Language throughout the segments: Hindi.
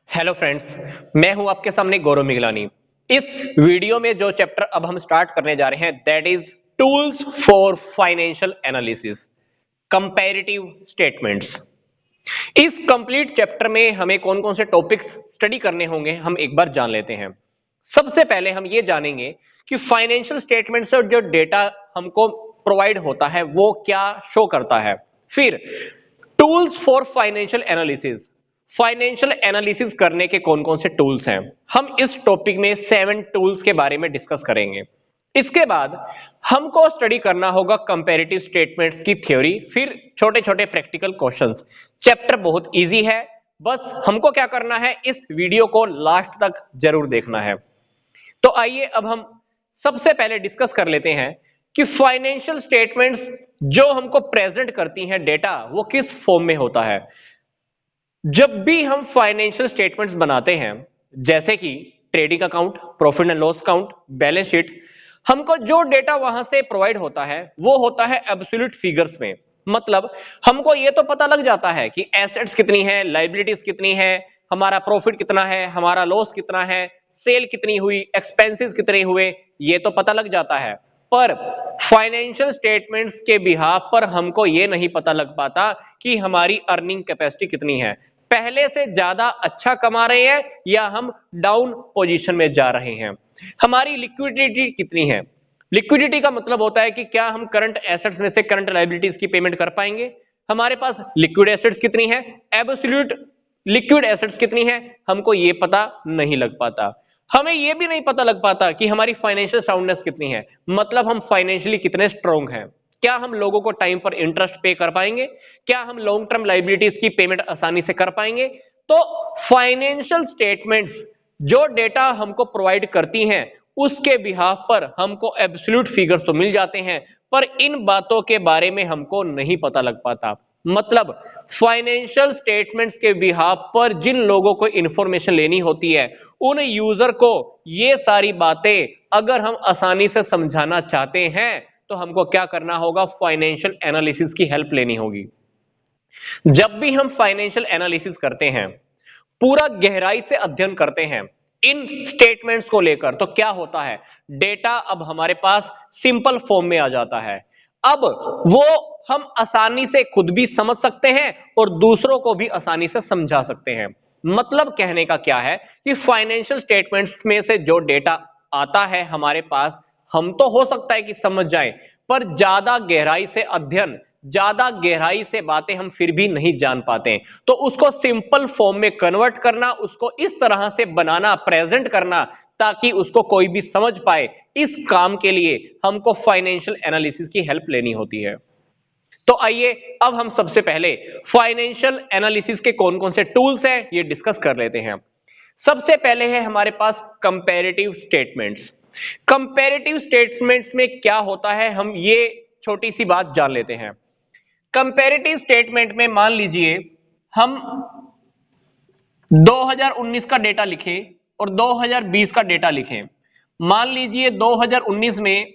हेलो फ्रेंड्स, मैं हूं आपके सामने गौरव मिगलानी। इस वीडियो में जो चैप्टर अब हम स्टार्ट करने जा रहे हैं that is tools for financial analysis, comparative statements. इस कंप्लीट चैप्टर में हमें कौन कौन से टॉपिक्स स्टडी करने होंगे हम एक बार जान लेते हैं। सबसे पहले हम ये जानेंगे कि फाइनेंशियल स्टेटमेंट से जो डेटा हमको प्रोवाइड होता है वो क्या शो करता है। फिर tools for financial analysis, financial analysis करने के कौन कौन से टूल्स हैं, हम इस टॉपिक में 7 टूल्स के बारे में डिस्कस करेंगे। इसके बाद हमको स्टडी करना होगा कंपैरेटिव स्टेटमेंट्स की थ्योरी, फिर छोटे छोटे प्रैक्टिकल क्वेश्चंस। चैप्टर बहुत इजी है, बस हमको क्या करना है, इस वीडियो को लास्ट तक जरूर देखना है। तो आइए अब हम सबसे पहले डिस्कस कर लेते हैं कि फाइनेंशियल स्टेटमेंट्स जो हमको प्रेजेंट करती हैं डेटा, वो किस फॉर्म में होता है। जब भी हम फाइनेंशियल स्टेटमेंट्स बनाते हैं, जैसे कि trading account, profit and loss account, balance sheet, हमको जो डेटा वहां से प्रोवाइड होता है वो होता है एब्सोल्यूट फिगर्स में। मतलब हमको ये तो पता लग जाता है कि एसेट्स कितनी है, लायबिलिटीज कितनी है, हमारा प्रॉफिट कितना है, हमारा लॉस कितना है, सेल कितनी हुई, एक्सपेंसेस कितने हुए, ये तो पता लग जाता है। पर फाइनेंशियल स्टेटमेंट्स के बिहाफ पर हमको ये नहीं पता लग पाता कि हमारी अर्निंग कैपेसिटी कितनी है, पहले से ज्यादा अच्छा कमा रहे हैं या हम डाउन पोजीशन में जा रहे हैं, हमारी लिक्विडिटी कितनी है। लिक्विडिटी का मतलब होता है कि क्या हम करंट एसेट्स में से करंट लायबिलिटीज की पेमेंट कर पाएंगे, हमारे पास लिक्विड एसेट्स कितनी है, एब्सोल्यूट लिक्विड एसेट्स कितनी है, हमको ये पता नहीं लग पाता। हमें यह भी नहीं पता लग पाता कि हमारी फाइनेंशियल साउंडनेस कितनी है, मतलब हम फाइनेंशियली कितने स्ट्रांग हैं, क्या हम लोगों को टाइम पर इंटरेस्ट पे कर पाएंगे, क्या हम लॉन्ग टर्म लायबिलिटीज की पेमेंट आसानी से कर पाएंगे। तो फाइनेंशियल स्टेटमेंट्स जो डेटा हमको प्रोवाइड करती हैं उसके बिहाफ पर हमको एब्सोल्यूट फिगर्स तो मिल जाते हैं, पर इन बातों के बारे में हमको नहीं पता लग पाता। मतलब फाइनेंशियल स्टेटमेंट्स के बिहाफ पर जिन लोगों को इंफॉर्मेशन लेनी होती है, उन यूजर को ये सारी बातें अगर हम आसानी से समझाना चाहते हैं तो हमको क्या करना होगा, फाइनेंशियल एनालिसिस की हेल्प लेनी होगी। जब भी हम फाइनेंशियल एनालिसिस करते हैं, पूरा गहराई से अध्ययन करते हैं इन स्टेटमेंट्स को लेकर, तो क्या होता है, डेटा अब हमारे पास सिंपल फॉर्म में आ जाता है। अब वो हम आसानी से खुद भी समझ सकते हैं और दूसरों को भी आसानी से समझा सकते हैं। मतलब कहने का क्या है कि फाइनेंशियल स्टेटमेंट्स में से जो डेटा आता है हमारे पास, हम तो हो सकता है कि समझ जाएं, पर ज्यादा गहराई से अध्ययन, ज्यादा गहराई से बातें हम फिर भी नहीं जान पाते। तो उसको सिंपल फॉर्म में कन्वर्ट करना, उसको इस तरह से बनाना, प्रेजेंट करना ताकि उसको कोई भी समझ पाए, इस काम के लिए हमको फाइनेंशियल एनालिसिस की हेल्प लेनी होती है। तो आइए अब हम सबसे पहले फाइनेंशियल एनालिसिस के कौन कौन से टूल्स हैं ये डिस्कस कर लेते हैं। सबसे पहले है हमारे पास कंपैरेटिव स्टेटमेंट्स। कंपैरेटिव स्टेटमेंट्स में क्या होता है, हम ये छोटी सी बात जान लेते हैं। कंपैरेटिव स्टेटमेंट में मान लीजिए हम 2019 का डेटा लिखें और 2020 का डेटा लिखें। मान लीजिए 2019 में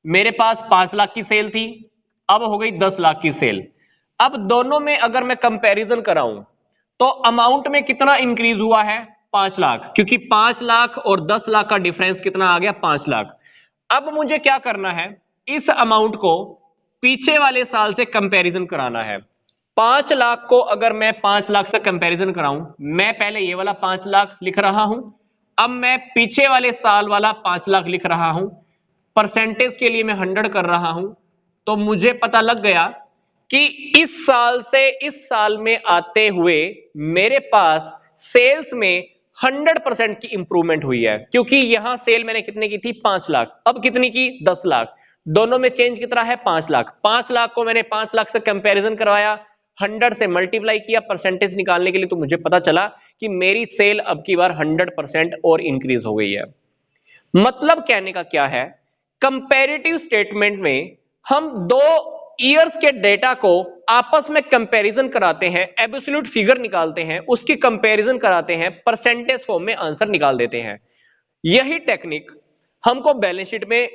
मेरे पास 5 लाख की सेल थी, अब हो गई 10 लाख की सेल। अब दोनों में अगर मैं कंपैरिजन कराऊं तो अमाउंट में कितना इंक्रीज हुआ है, 5 लाख, क्योंकि 5 लाख और 10 लाख का डिफरेंस कितना आ गया, 5 लाख। अब मुझे क्या करना है, इस अमाउंट को पीछे वाले साल से कंपैरिजन कराना है। 5 लाख को अगर मैं 5 लाख से कंपैरिजन कराऊं, मैं पहले ये वाला 5 लाख लिख रहा हूं, अब मैं पीछे वाले साल वाला 5 लाख लिख रहा हूं, परसेंटेज के लिए मैं 100 कर रहा हूं। तो मुझे पता लग गया कि इस साल से इस साल में आते हुए मेरे पास सेल्स में 100% की इंप्रूवमेंट हुई है, क्योंकि यहां सेल मैंने कितने की थी, 5 लाख, अब कितनी की, 10 लाख। दोनों में चेंज कितना है, 5 लाख। 5 लाख को मैंने 5 लाख से कंपैरिजन करवाया, 100 से मल्टीप्लाई किया परसेंटेज निकालने के लिए, तो मुझे पता चला कि मेरी सेल अब की बार 100% और इंक्रीज हो गई है। मतलब कहने का क्या है, कंपैरेटिव स्टेटमेंट में हम 2 ईयर्स के डेटा को आपस में कंपैरिजन कराते हैं, एब्सोल्यूट फिगर निकालते हैं, उसकी कंपैरिजन कराते हैं, परसेंटेज फॉर्म में आंसर निकाल देते हैं। यही टेक्निक हमको बैलेंस शीट में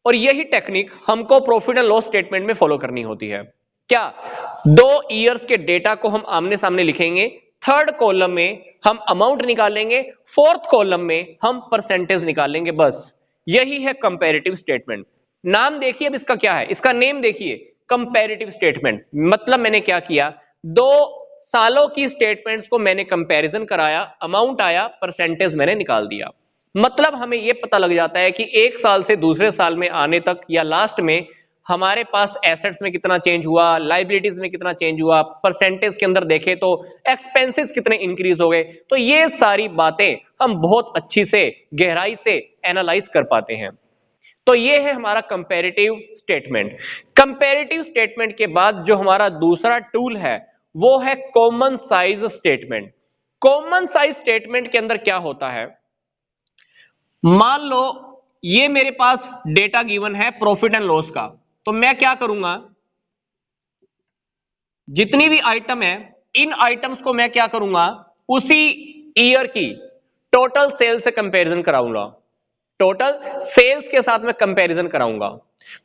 और यही टेक्निक हमको प्रॉफिट एंड लॉस स्टेटमेंट में फॉलो करनी होती है। क्या 2 ईयर्स के डेटा को हम आमने सामने लिखेंगे, थर्ड कॉलम में हम अमाउंट निकालेंगे, फोर्थ कॉलम में हम परसेंटेज निकालेंगे, बस यही है कंपैरेटिव स्टेटमेंट। नाम देखिए अब इसका क्या है, इसका नेम देखिए, कंपैरेटिव स्टेटमेंट। मतलब मैंने क्या किया, 2 सालों की स्टेटमेंट्स को मैंने कंपैरिजन कराया, अमाउंट आया, परसेंटेज मैंने निकाल दिया। मतलब हमें यह पता लग जाता है कि एक साल से दूसरे साल में आने तक या लास्ट में हमारे पास एसेट्स में कितना चेंज हुआ, लाइबिलिटीज में कितना चेंज हुआ, परसेंटेज के अंदर देखें तो एक्सपेंसेस कितने इंक्रीज हो गए। तो ये सारी बातें हम बहुत अच्छी से गहराई से एनालाइज कर पाते हैं। तो ये है हमारा कंपैरेटिव स्टेटमेंट। कंपैरेटिव स्टेटमेंट के बाद जो हमारा दूसरा टूल है वो है common size statement. Common size statement के अंदर क्या होता है, मान लो ये मेरे पास डेटा गिवन है प्रॉफिट एंड लॉस का, तो मैं क्या करूंगा, जितनी भी आइटम है इन आइटम्स को मैं क्या करूंगा, उसी ईयर की टोटल सेल्स से कंपैरिजन कराऊंगा, टोटल सेल्स के साथ मैं कंपैरिजन कराऊंगा।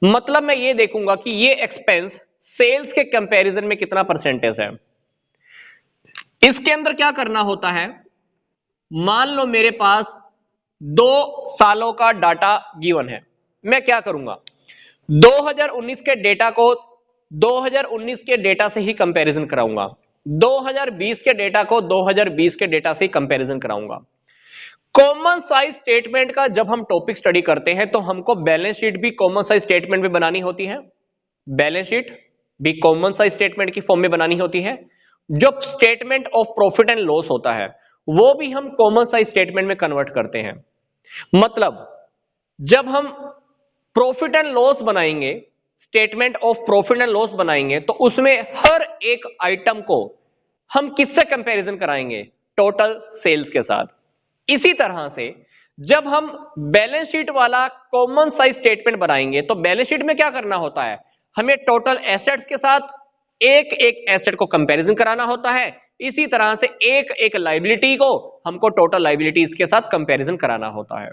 मतलब मैं ये देखूंगा कि ये एक्सपेंस सेल्स के कंपैरिजन में कितना परसेंटेज है। इसके अंदर क्या करना होता है, मान लो मेरे पास 2 सालों का डाटा गिवन है, मैं क्या करूंगा, 2019 के डेटा को 2019 के डेटा से ही कंपैरिजन कराऊंगा, 2020 के डेटा को 2020 के डेटा से ही कंपैरिजन कराऊंगा। कॉमन साइज स्टेटमेंट का जब हम टॉपिक स्टडी करते हैं तो हमको बैलेंस शीट भी कॉमन साइज स्टेटमेंट में बनानी होती है, बैलेंस शीट भी कॉमन साइज स्टेटमेंट की फॉर्म में बनानी होती है। जो statement of profit and loss होता है वो भी हम कॉमन साइज स्टेटमेंट में कन्वर्ट करते हैं। मतलब जब हम प्रॉफिट एंड लॉस बनाएंगे, statement of profit and loss बनाएंगे, तो उसमें हर एक आइटम को हम किससे कंपैरिजन कराएंगे, टोटल सेल्स के साथ। इसी तरह से जब हम बैलेंस शीट वाला कॉमन साइज स्टेटमेंट बनाएंगे तो बैलेंस शीट में क्या करना होता है, हमें टोटल एसेट्स के साथ एक एक एसेट को कंपैरिजन कराना होता है, इसी तरह से एक एक लायबिलिटी को हमको टोटल लायबिलिटीज के साथ कंपैरिजन कराना होता है।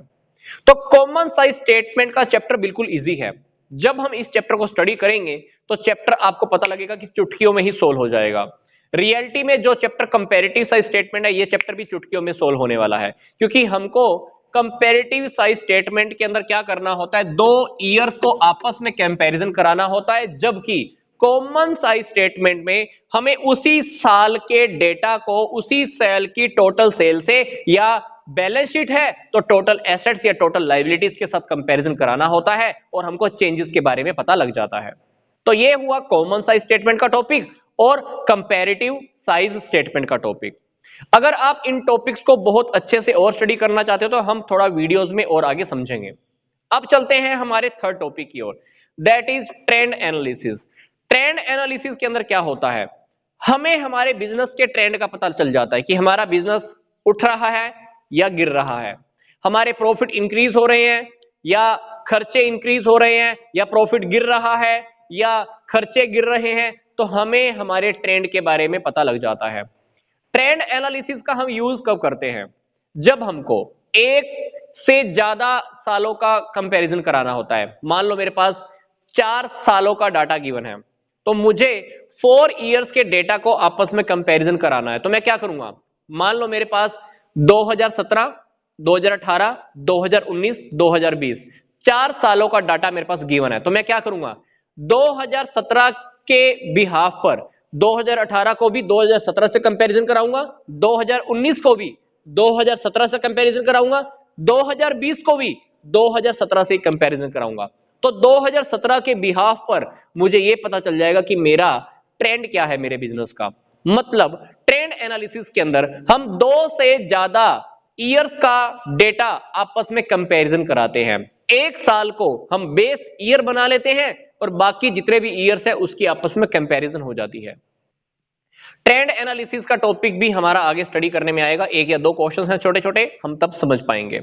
तो कॉमन साइज स्टेटमेंट का चैप्टर बिल्कुल इजी है। जब हम इस चैप्टर को स्टडी करेंगे तो चैप्टर आपको पता लगेगा कि चुटकियों में ही सोल्व हो जाएगा। रियलिटी में जो चैप्टर कंपैरेटिव साइज स्टेटमेंट है, ये चैप्टर भी चुटकियों में सोल्व होने वाला है, क्योंकि हमको कंपैरेटिव साइज स्टेटमेंट के अंदर क्या करना होता है, 2 ईयर्स को आपस में कंपैरिजन कराना होता है, जबकि कॉमन साइज स्टेटमेंट में हमें उसी साल के डेटा को उसी सेल की टोटल सेल से, या बैलेंस शीट है तो टोटल एसेट्स या टोटल लायबिलिटीज के साथ कंपैरिजन कराना होता है और हमको चेंजेस के बारे में पता लग जाता है। तो ये हुआ कॉमन साइज स्टेटमेंट का टॉपिक और कंपैरेटिव साइज स्टेटमेंट का टॉपिक। अगर आप इन टॉपिक्स को बहुत अच्छे से और स्टडी करना चाहते हो तो हम थोड़ा वीडियोस में और आगे समझेंगे। अब चलते हैं हमारे थर्ड टॉपिक की ओर, that is trend analysis. Trend analysis के अंदर क्या होता है, हमें हमारे बिजनेस के ट्रेंड का पता चल जाता है कि हमारा बिजनेस उठ रहा है या गिर रहा है, हमारे प्रॉफिट इंक्रीज हो रहे हैं या खर्चे इंक्रीज हो रहे हैं, या प्रॉफिट गिर रहा है या खर्चे गिर रहे हैं, तो हमें हमारे ट्रेंड के बारे में पता लग जाता है। ट्रेंड एनालिसिस का हम यूज कब करते हैं, जब हमको एक से ज्यादा सालों का कंपैरिजन कराना होता है। मान लो मेरे पास 4 सालों का डाटा गिवन है, तो मुझे 4 इयर्स के डेटा को आपस में कंपैरिजन कराना है, तो मैं क्या करूंगा, मान लो मेरे पास 2017, 2018, 2019, 2020 4 सालों का डाटा मेरे पास गिवन है, तो मैं क्या करूंगा, 2017 के बिहाफ पर 2018 को भी 2017 से कंपैरिजन कराऊंगा, 2019 को भी 2017 से कंपैरिजन कराऊंगा, 2020 को भी 2017 से कंपैरिजन कराऊंगा। तो 2017 के बिहाफ पर मुझे यह पता चल जाएगा कि मेरा ट्रेंड क्या है मेरे बिजनेस का। मतलब ट्रेंड एनालिसिस के अंदर हम 2 से ज्यादा ईयर्स का डेटा आपस में कंपैरिजन कराते हैं। एक साल को हम बेस ईयर बना लेते हैं और बाकी जितने भी ईयर्स है उसकी आपस में कंपैरिजन हो जाती है। ट्रेंड एनालिसिस का टॉपिक भी हमारा आगे स्टडी करने में आएगा, 1 या 2 क्वेश्चन हैं छोटे छोटे, हम तब समझ पाएंगे।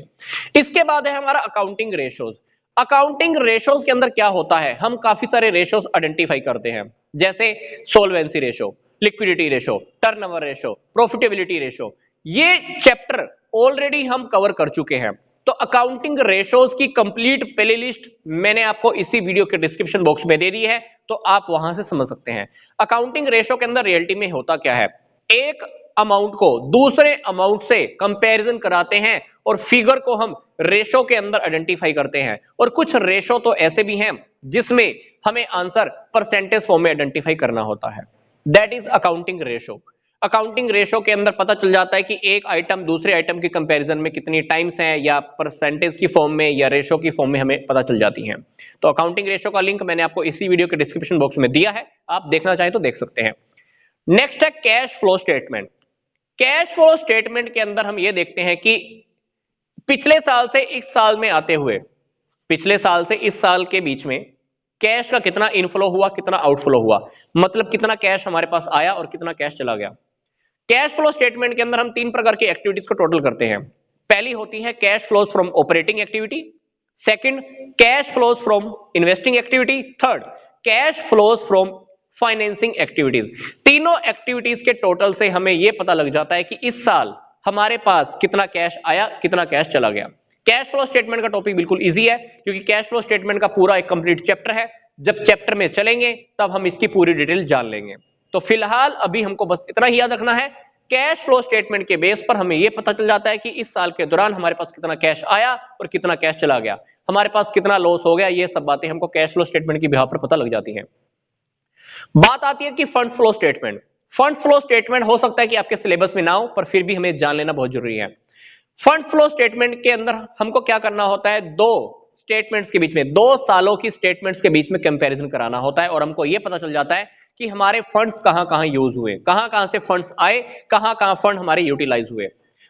इसके बाद है हमारा अकाउंटिंग रेशोज। अकाउंटिंग रेशोज के अंदर क्या होता है, हम काफी सारे रेशोज आइडेंटिफाई करते हैं, जैसे solvency ratio, liquidity ratio, turnover ratio, profitability ratio. ये चैप्टर ऑलरेडी हम कवर कर चुके हैं। तो अकाउंटिंग रेशोज की कंप्लीट प्लेलिस्ट मैंने आपको इसी वीडियो के डिस्क्रिप्शन बॉक्स में दे दी है, तो आप वहां से समझ सकते हैं। अकाउंटिंग रेशो के अंदर रियलिटी में होता क्या है, एक अमाउंट को दूसरे अमाउंट से कंपैरिजन कराते हैं और फिगर को हम रेशो के अंदर आइडेंटिफाई करते हैं। और कुछ रेशो तो ऐसे भी हैं जिसमें हमें आंसर परसेंटेज फॉर्म में आइडेंटिफाई करना होता है, that is accounting ratio. Accounting ratio के अंदर पता चल जाता है कि एक आइटम दूसरे आइटम के कंपैरिजन में कितनी टाइम्स हैं, या परसेंटेज की फॉर्म में या रेशो की फॉर्म में हमें पता चल जाती हैं। तो अकाउंटिंग रेशो का लिंक मैंने आपको इसी वीडियो के डिस्क्रिप्शन बॉक्स में दिया है, आप देखना चाहें तो देख सकते हैं। नेक्स्ट है cash flow statement. Cash flow statement के अंदर हम ये देखते हैं कि पिछले साल से इस साल में आते हुए, पिछले साल से इस साल के बीच में कैश का कितना इनफ्लो हुआ, कितना आउटफ्लो हुआ, मतलब कितना कैश हमारे पास आया और कितना कैश चला गया। कैश फ्लो स्टेटमेंट के अंदर हम तीन प्रकार की एक्टिविटीज को टोटल करते हैं। पहली होती है cash flows from operating activity, second cash flows from investing activity, third cash flows from financing activities. तीनों एक्टिविटीज के टोटल से हमें यह पता लग जाता है कि इस साल हमारे पास कितना कैश आया, कितना कैश चला गया। कैश फ्लो स्टेटमेंट का टॉपिक बिल्कुल इजी है क्योंकि कैश फ्लो स्टेटमेंट का पूरा एक कंप्लीट चैप्टर है। जब चैप्टर में चलेंगे तब हम इसकी पूरी डिटेल जान लेंगे। तो फिलहाल अभी हमको बस इतना ही याद रखना है, कैश फ्लो स्टेटमेंट के बेस पर हमें यह पता चल जाता है कि इस साल के दौरान हमारे पास कितना कैश आया और कितना कैश चला गया, हमारे पास कितना लॉस हो गया। ये सब बातें हमको कैश फ्लो स्टेटमेंट की बिहार पर पता लग जाती हैं। बात आती है कि funds flow statement. Funds flow statement हो सकता है कि आपके सिलेबस में ना हो, पर फिर भी हमें जान लेना बहुत जरूरी है। फंड्स फ्लो स्टेटमेंट के अंदर हमको क्या करना होता है, दो स्टेटमेंट्स के बीच में, 2 सालों की स्टेटमेंट्स के बीच में कंपैरिजन कराना होता है और हमको यह पता चल जाता है कि हमारे फंड्स कहां-कहां यूज हुए, कहां-कहां से फंड्स आए, कहां-कहां फंड हमारे यूटिलाइज हुए,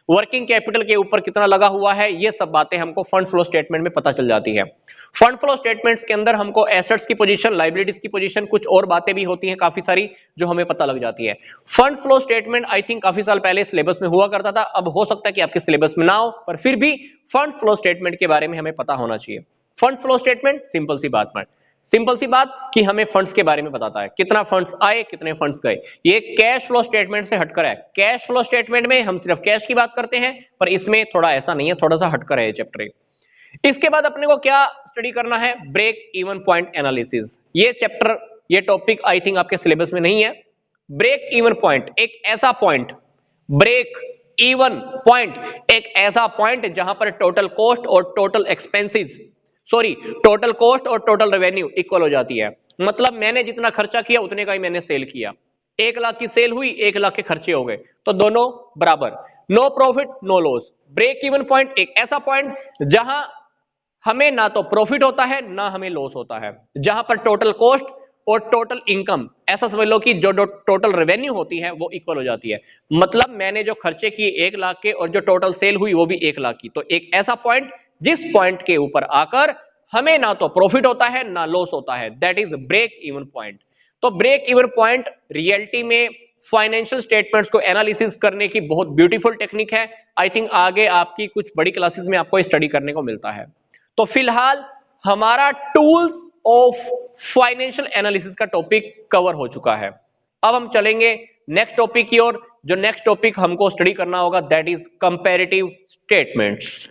वर्किंग कैपिटल के ऊपर कितना लगा हुआ है। ये सब बातें हमको फंड फ्लो स्टेटमेंट में पता चल जाती है। फंड फ्लो स्टेटमेंट्स के अंदर हमको एसेट्स की पोजीशन, लायबिलिटीज की पोजीशन, कुछ और बातें भी होती हैं काफी सारी जो हमें पता लग जाती है। Fund flow statement I think काफी साल पहले सिलेबस में हुआ करता था, अब हो सकता है कि आपके सिलेबस में ना हो, पर फिर भी फंड फ्लो स्टेटमेंट के बारे में हमें पता होना चाहिए। फंड फ्लो स्टेटमेंट सिंपल सी बात कि हमें फंड्स के बारे में बताता है, कितना फंड्स आए, कितने फंड्स गए। ये कैश फ्लो स्टेटमेंट से हटकर है। कैश फ्लो स्टेटमेंट में हम सिर्फ कैश की बात करते हैं, पर इसमें थोड़ा ऐसा नहीं है, थोड़ा सा हटकर है ये चैप्टर। इसके बाद अपने को क्या स्टडी करना है, ब्रेक इवन पॉइंट एनालिसिस। ये चैप्टर, ये टॉपिक आई थिंक आपके सिलेबस में नहीं है। ब्रेक इवन पॉइंट एक ऐसा पॉइंट, ब्रेक इवन पॉइंट एक ऐसा पॉइंट जहां पर टोटल कॉस्ट और टोटल एक्सपेंसेस, टोटल कॉस्ट और टोटल रेवेन्यू इक्वल हो जाती है। मतलब मैंने जितना खर्चा किया उतने का ही मैंने सेल किया। 1 लाख की सेल हुई, 1 लाख के खर्चे हो गए, तो दोनों बराबर, no profit no loss. Break even point एक ऐसा पॉइंट जहां हमें ना तो प्रॉफिट होता है ना हमें लॉस होता है, जहां पर टोटल कॉस्ट और टोटल इनकम, ऐसा समझ लो कि जो टोटल रेवेन्यू होती है वो इक्वल हो जाती है। मतलब मैंने जो खर्चे किए 1 लाख के और जो टोटल सेल हुई वो भी 1 लाख की। तो एक ऐसा पॉइंट जिस पॉइंट के ऊपर आकर हमें ना तो प्रॉफिट होता है ना लॉस होता है, that is break even point. तो ब्रेक इवन पॉइंट रियलिटी में फाइनेंशियल स्टेटमेंट्स को एनालिसिस करने की बहुत ब्यूटीफुल टेक्निक है। आई थिंक आगे आपकी कुछ बड़ी क्लासेस में आपको स्टडी करने को मिलता है। तो फिलहाल हमारा टूल्स ऑफ फाइनेंशियल एनालिसिस का टॉपिक कवर हो चुका है। अब हम चलेंगे नेक्स्ट टॉपिक की ओर। जो नेक्स्ट टॉपिक हमको स्टडी करना होगा that is comparative statements.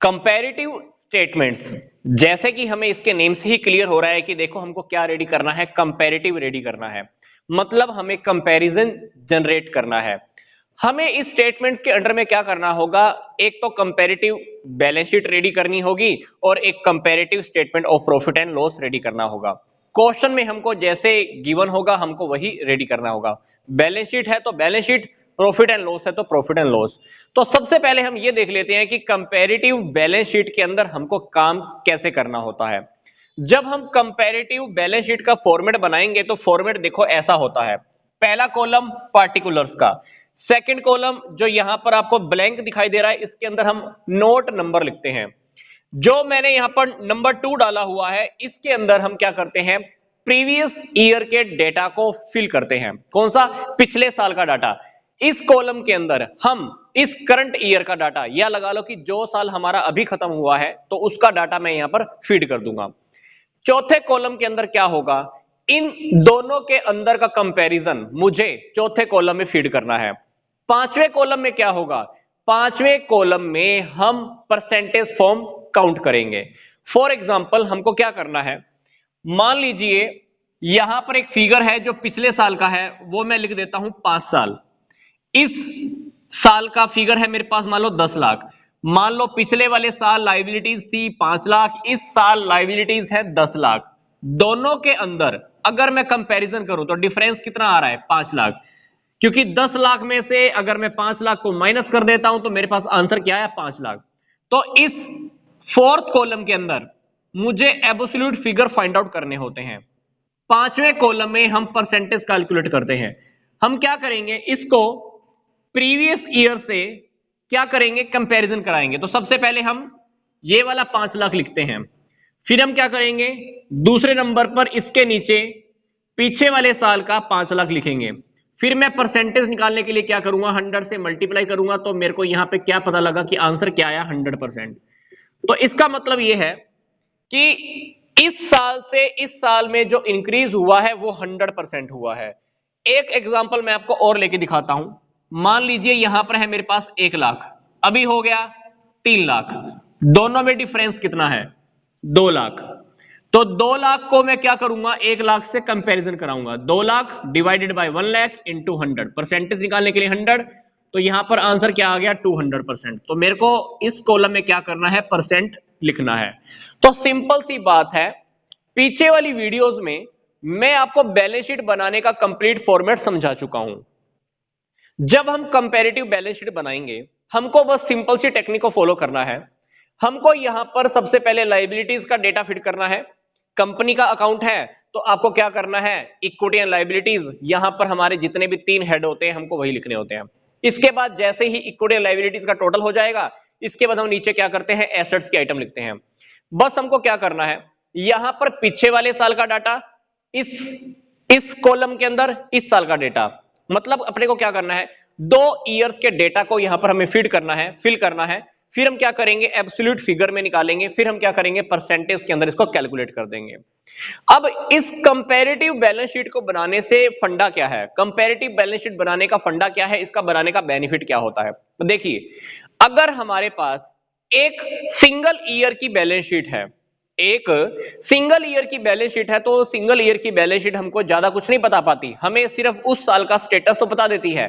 Comparative statements, जैसे कि हमें इसके नेम से ही क्लियर हो रहा है कि देखो हमको क्या रेडी करना है, कंपैरेटिव रेडी करना है। मतलब हमें कंपैरिजन जनरेट करना है। हमें इस स्टेटमेंट्स के अंडर में क्या करना होगा, एक तो कंपैरेटिव बैलेंस शीट रेडी करनी होगी और एक comparative statement of profit and loss ready करना होगा। क्वेश्चन में हमको जैसे गिवन होगा हमको वही रेडी करना होगा। बैलेंस शीट है तो balance sheet, profit and loss है तो प्रॉफिट एंड लॉस। तो सबसे पहले हम ये देख लेते हैं कि कंपैरेटिव बैलेंस शीट के अंदर हमको काम कैसे करना होता है। जब हम कंपैरेटिव बैलेंस शीट का फॉर्मेट बनाएंगे तो फॉर्मेट देखो ऐसा होता है। पहला कॉलम पार्टिकुलर्स का, सेकंड कॉलम जो यहां पर आपको ब्लैंक दिखाई दे रहा है इसके अंदर हम नोट नंबर लिखते हैं। जो मैंने यहां पर नंबर 2 डाला हुआ है इसके अंदर हम क्या करते हैं, प्रीवियस ईयर के डेटा को फिल करते हैं। कौन सा, पिछले साल का डाटा। इस कॉलम के अंदर हम इस करंट ईयर का डाटा, या लगा लो कि जो साल हमारा अभी खत्म हुआ है तो उसका डाटा मैं यहां पर फीड कर दूंगा। चौथे कॉलम के अंदर क्या होगा, इन दोनों के अंदर का कंपैरिजन मुझे चौथे कॉलम में फीड करना है। पांचवें कॉलम में क्या होगा, पांचवें कॉलम में हम परसेंटेज फॉर्म काउंट करेंगे। फॉर एग्जांपल हमको क्या करना है, मान लीजिए यहां पर एक फिगर है जो पिछले साल का है, वो मैं लिख देता हूं 5 साल। इस साल का फिगर है मेरे पास मान लो 10 लाख, मान लो पिछले वाले साल लायबिलिटीज थी 5 लाख, इस साल लायबिलिटीज है 10 लाख। दोनों के अंदर अगर मैं कंपैरिजन करूं तो डिफरेंस कितना आ रहा है 5 लाख, क्योंकि 10 लाख में से अगर मैं 5 लाख को माइनस कर देता हूं तो मेरे पास आंसर क्या है 5 लाख। तो इस फोर्थ कॉलम के अंदर मुझे एब्सोल्यूट फिगर फाइंड आउट करने होते हैं। पांचवें कॉलम में हम परसेंटेज कैलकुलेट करते हैं। हम क्या करेंगे, इसको प्रीवियस ईयर से क्या करेंगे, कंपैरिजन कराएंगे। तो सबसे पहले हम ये वाला 5 लाख लिखते हैं, फिर हम क्या करेंगे दूसरे नंबर पर इसके नीचे पीछे वाले साल का 5 लाख लिखेंगे। फिर मैं परसेंटेज निकालने के लिए क्या करूंगा, 100 से मल्टीप्लाई करूंगा, तो मेरे को यहां पे क्या पता लगा कि आंसर क्या आया 100%। तो इसका मतलब यह है कि इस साल से इस साल में जो इंक्रीज हुआ है वो 100% हुआ है। एक एग्जांपल मैं आपको और लेके दिखाता हूं। मान लीजिए यहां पर है मेरे पास 1 लाख, अभी हो गया 3 लाख, दोनों में डिफरेंस कितना है 2 लाख। तो 2 लाख को मैं क्या करूंगा 1 लाख से कंपैरिजन कराऊंगा, 2 lakh divided by 1 lakh into 100, percentage निकालने के लिए 100। तो यहां पर आंसर क्या आ गया 200%। तो मेरे को इस कॉलम में क्या करना है परसेंट लिखना है। तो सिंपल सी बात है, पीछे वाली वीडियोस में मैं आपको बैलेंस शीट बनाने का कंप्लीट फॉर्मेट समझा चुका हूं। जब हम कंपैरेटिव बैलेंस शीट बनाएंगे हमको बस सिंपल सी टेक्निक को फॉलो करना है। हमको यहां पर सबसे पहले लायबिलिटीज का डेटा फिट करना है। कंपनी का अकाउंट है तो आपको क्या करना है, इक्विटी एंड लायबिलिटीज, यहां पर हमारे जितने भी 3 हेड होते हैं हमको वही लिखने होते हैं। इसके बाद जैसे ही इक्विटी एंड लायबिलिटीज का टोटल हो जाएगा, इसके बाद हम नीचे क्या करते हैं एसेट्स के आइटम लिखते हैं। बस हमको क्या करना है, यहां पर पीछे वाले साल का डाटा, इस कॉलम के अंदर इस साल का डेटा, मतलब अपने को क्या करना है 2 ईयर्स के डेटा को यहां पर हमें फीड करना है, फिल करना है। फिर हम क्या करेंगे एब्सोल्यूट फिगर में निकालेंगे, फिर हम क्या करेंगे परसेंटेज के अंदर इसको कैलकुलेट कर देंगे। अब इस कंपैरेटिव बैलेंस शीट को बनाने से फंडा क्या है, कंपैरेटिव बैलेंस शीट बनाने का फंडा क्या है, इसका बनाने का बेनिफिट क्या होता है। तो देखिए, अगर हमारे पास एक सिंगल ईयर की बैलेंस शीट है, एक सिंगल ईयर की बैलेंस शीट है, तो सिंगल ईयर की बैलेंस शीट हमको ज्यादा कुछ नहीं बता पाती, हमें सिर्फ उस साल का स्टेटस तो बता देती है।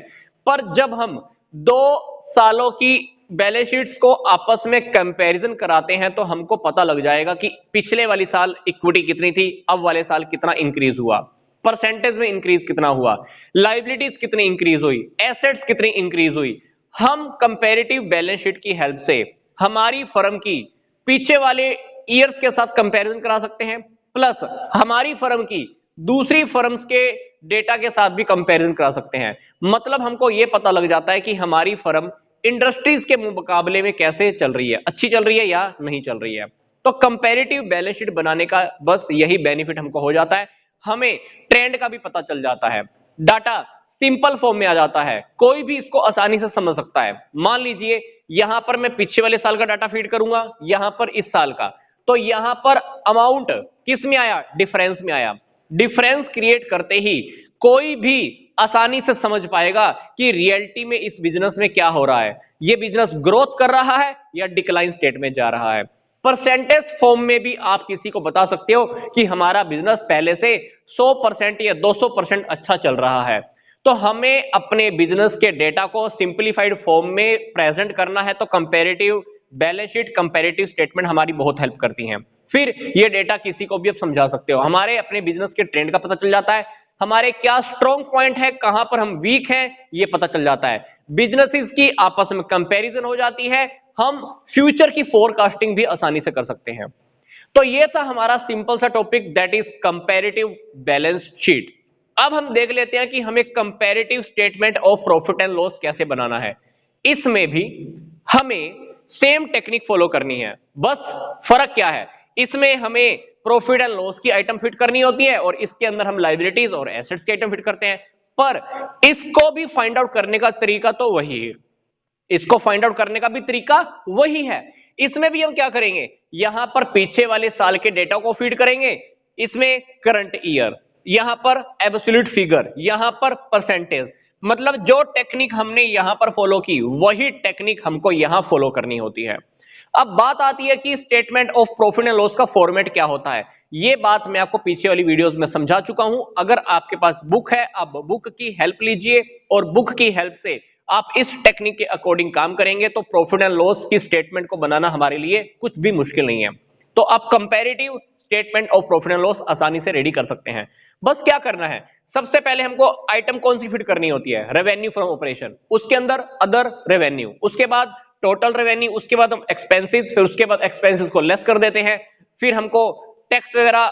पर जब हम 2 सालों की बैलेंस शीट्स को आपस में कंपैरिजन कराते हैं तो हमको पता लग जाएगा कि पिछले वाली साल इक्विटी कितनी थी, अब वाले साल कितना इंक्रीज हुआ, परसेंटेज में इंक्रीज कितना हुआ, लायबिलिटीज कितनी इंक्रीज हुई, एसेट्स कितनी इंक्रीज हुई। हम कंपैरेटिव बैलेंस शीट की हेल्प से हमारी फर्म की पीछे वाले ईयर्स के साथ कंपैरिजन करा सकते हैं, प्लस हमारी फर्म की दूसरी फर्म्स के डेटा के साथ भी कंपैरिजन करा सकते हैं। मतलब हमको यह पता लग जाता है कि हमारी फर्म इंडस्ट्रीज के मुकाबले में कैसे चल रही है, अच्छी चल रही है या नहीं चल रही है। तो कंपैरेटिव बैलेंस शीट बनाने का बस यही बेनिफिट हमको हो जाता है, हमें ट्रेंड का भी पता चल जाता है, डाटा सिंपल फॉर्म में आ जाता है, कोई भी इसको आसानी से समझ सकता है। मान लीजिए यहां पर मैं पिछले वाले साल का डाटा फीड करूंगा, यहां पर इस साल का, तो यहां पर अमाउंट किस में आया डिफरेंस में आया। डिफरेंस क्रिएट करते ही कोई भी आसानी से समझ पाएगा कि रियलिटी में इस बिजनेस में क्या हो रहा है, ये बिजनेस ग्रोथ कर रहा है या डिक्लाइन स्टेट में जा रहा है। परसेंटेज फॉर्म में भी आप किसी को बता सकते हो कि हमारा बिजनेस पहले से 100% या 200% अच्छा चल रहा है। तो हमें अपने बिजनेस के डेटा को सिंपलीफाइड फॉर्म में प्रेजेंट करना है, तो comparative balance sheet comparative statement हमारी बहुत हेल्प करती हैं। फिर ये डेटा किसी को भी आप समझा सकते हो, हमारे अपने बिजनेस के ट्रेंड का पता चल जाता है, हमारे क्या स्ट्रॉन्ग पॉइंट है, कहां पर हम वीक हैं ये पता चल जाता है, बिजनेसेस की आपस में कंपैरिजन हो जाती है, हम फ्यूचर की फोरकास्टिंग भी आसानी से कर सकते हैं। तो ये था हमारा सिंपल सा topic, that is comparative balance sheet. अब हम देख लेते हैं कि हमें comparative statement of profit and loss कैसे बनाना है। इसमें भी हमें सेम टेक्निक फॉलो करनी है, बस फर्क क्या है, इसमें हमें प्रॉफिट एंड लॉस की आइटम फिट करनी होती है और इसके अंदर हम लायबिलिटीज और एसेट्स की आइटम फिट करते हैं। पर इसको भी फाइंड आउट करने का तरीका तो वही है, इसको फाइंड आउट करने का भी तरीका वही है। इसमें भी हम क्या करेंगे, यहां पर पीछे वाले साल के डेटा को फीड करेंगे, इसमें करंट ईयर, यहां पर एब्सोल्यूट फिगर, यहां पर परसेंटेज, मतलब जो टेक्निक हमने यहां पर फॉलो की वही टेक्निक हमको यहां फॉलो करनी होती है। अब बात आती है कि statement of profit and loss का फॉर्मेट क्या होता है। ये बात मैं आपको पीछे वाली वीडियोस में समझा चुका हूं, अगर आपके पास बुक है आप बुक की हेल्प लीजिए और बुक की हेल्प से आप इस टेक्निक के अकॉर्डिंग काम करेंगे तो प्रॉफिट एंड लॉस की स्टेटमेंट को बनाना हमारे लिए कुछ भी मुश्किल नहीं है। तो आप comparative statement of profit and loss आसानी से रेडी कर सकते हैं। बस क्या करना है, सबसे पहले हमको आइटम कौन सी फिट करनी होती है, रेवेन्यू फ्रॉम ऑपरेशन, उसके अंदर अदर रेवेन्यू, उसके बाद टोटल रेवेन्यू, उसके बाद हम एक्सपेंसेस, फिर उसके बाद एक्सपेंसेस को लेस कर देते हैं, फिर हमको टैक्स वगैरह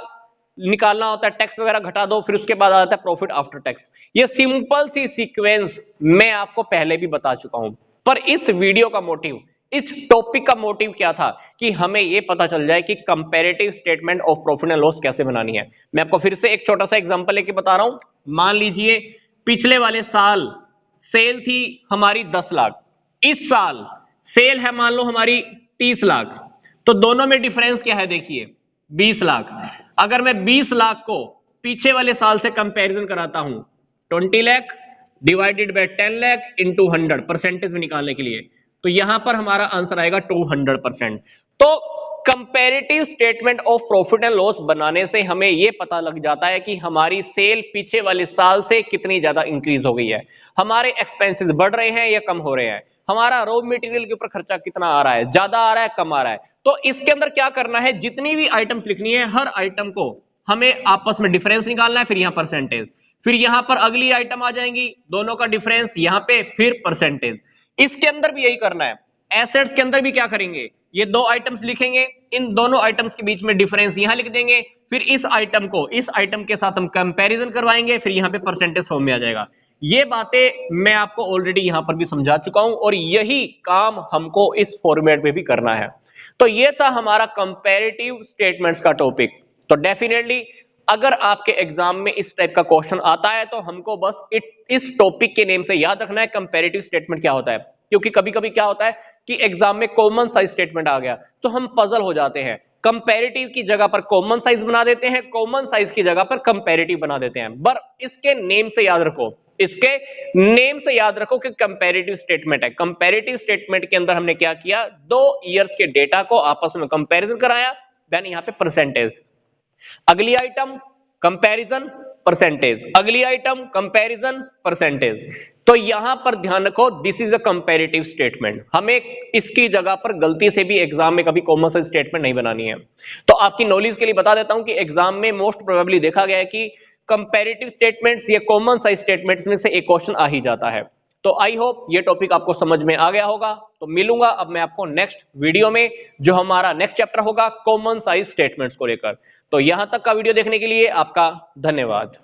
निकालना होता है, टैक्स वगैरह घटा दो, फिर उसके बाद आता है प्रॉफिट आफ्टर टैक्स। ये सिंपल सी सीक्वेंस मैं आपको पहले भी बता चुका हूं, पर इस वीडियो का मोटिव, इस टॉपिक का मोटिव क्या था कि हमें यह पता चल जाए कि comparative statement of profit and loss कैसे बनानी है। मैं आपको फिर से एक छोटा सा एग्जांपल लेके बता रहा हूं। मान लीजिए पिछले वाले साल सेल थी हमारी 10 लाख, इस साल सेल है मान लो हमारी 30 लाख, तो दोनों में डिफरेंस क्या है, देखिए 20 लाख। अगर मैं 20 लाख को पीछे वाले साल से कंपैरिजन कराता हूं, 20 lakh divided by 10 lakh into 100 percentage में निकालने के लिए, तो यहां पर हमारा आंसर आएगा 200%। तो comparative statement of profit and loss बनाने से हमें यह पता लग जाता है कि हमारी सेल पीछे वाले साल से कितनी ज्यादा इंक्रीज हो गई है, हमारे एक्सपेंसेस बढ़ रहे हैं या कम हो रहे हैं, हमारा रॉ मटेरियल के ऊपर खर्चा कितना आ रहा है, ज्यादा आ रहा है कम आ रहा है। तो इसके अंदर क्या करना है, जितनी भी आइटम्स लिखनी है, हर आइटम को हमें आपस में डिफरेंस निकालना है, फिर यहां परसेंटेज, फिर यहां पर अगली आइटम आ जाएंगी, दोनों का डिफरेंस यहां पे, फिर परसेंटेज। इसके अंदर भी यही करना है, एसेट्स के अंदर भी क्या करेंगे, ये दो आइटम्स लिखेंगे, इन दोनों आइटम्स के बीच में डिफरेंस यहां लिख देंगे, फिर इस आइटम को इस आइटम के साथ हम कंपैरिजन करवाएंगे, फिर यहां पे परसेंटेज फॉर्म में आ जाएगा। ये बातें मैं आपको ऑलरेडी यहां पर भी समझा चुका हूं और यही काम हमको इस फॉर्मेट में भी करना है। तो ये था हमारा कंपैरेटिव स्टेटमेंट्स का टॉपिक। तो डेफिनेटली अगर आपके एग्जाम में इस टाइप का क्वेश्चन आता है तो हमको बस इस टॉपिक के नेम से याद रखना है कंपैरेटिव स्टेटमेंट क्या होता है, क्योंकि कभी कभी क्या होता है कि एग्जाम में कॉमन साइज स्टेटमेंट आ गया तो हम पजल हो जाते हैं, कंपैरेटिव की जगह पर कॉमन साइज बना देते हैं, कॉमन साइज की जगह पर कंपैरेटिव बना देते हैं। पर इसके नेम से याद रखो, इसके नेम से याद रखो कि कंपैरेटिव स्टेटमेंट है। कंपैरेटिव स्टेटमेंट के अंदर हमने क्या किया, 2 ईयर्स के डेटा को आपस में कंपैरिजन कराया, देन यहां पे परसेंटेज, अगली आइटम कंपैरिजन परसेंटेज, अगली आइटम कंपैरिजन परसेंटेज। तो यहां पर ध्यान रखो, this is a comparative statement. हमें इसकी जगह पर गलती से भी एग्जाम में कभी कॉमन साइज स्टेटमेंट नहीं बनानी है। तो आपकी नॉलेज के लिए बता देता हूं कि एग्जाम में मोस्ट प्रोबेबली देखा गया है कि कंपैरेटिव स्टेटमेंट्स या कॉमन साइज स्टेटमेंट्स में से एक क्वेश्चन आ ही जाता है। तो आई होप ये टॉपिक आपको समझ में आ गया होगा। तो मिलूंगा अब मैं आपको नेक्स्ट वीडियो में, जो हमारा नेक्स्ट चैप्टर होगा कॉमन साइज स्टेटमेंट्स को लेकर। तो यहां तक का वीडियो देखने के लिए आपका धन्यवाद।